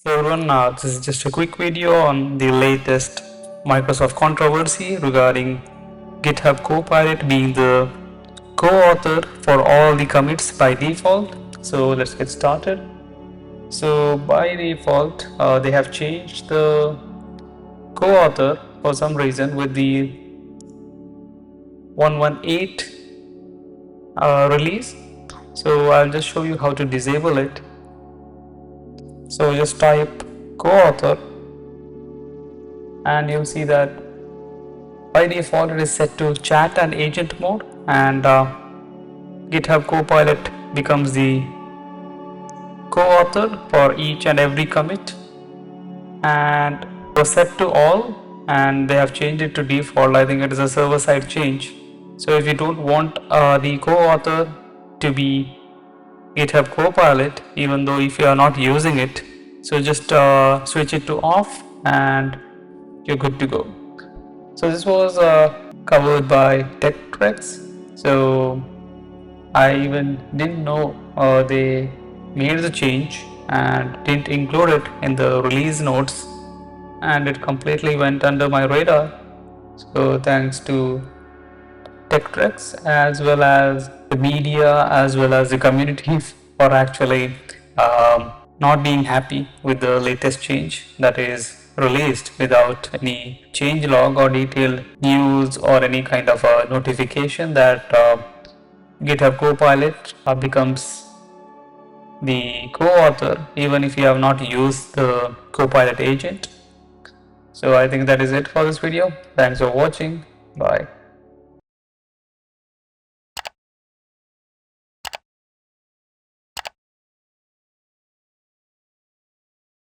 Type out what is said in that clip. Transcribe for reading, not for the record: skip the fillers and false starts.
Hey everyone, this is just a quick video on the latest Microsoft controversy regarding GitHub Copilot being the co-author for all the commits by default. So let's get started. So by default, they have changed the co-author for some reason with the 118 release. So I'll just show you how to disable it. So just type co-author and you'll see that by default it is set to chat and agent mode, and GitHub Copilot becomes the co-author for each and every commit, and it was set to all and they have changed it to default. I think it is a server-side change. So if you don't want the co-author to be GitHub Copilot, even though if you are not using it, so just switch it to off and you're good to go. So this was covered by TechDregs. So I even didn't know they made the change and didn't include it in the release notes, and it completely went under my radar. So thanks to TechDregs as well as the media as well as the community for actually not being happy with the latest change that is released without any change log or detailed news or any kind of a notification that GitHub Copilot becomes the co-author even if you have not used the Copilot agent. So I think that is it for this video. Thanks for watching. Bye.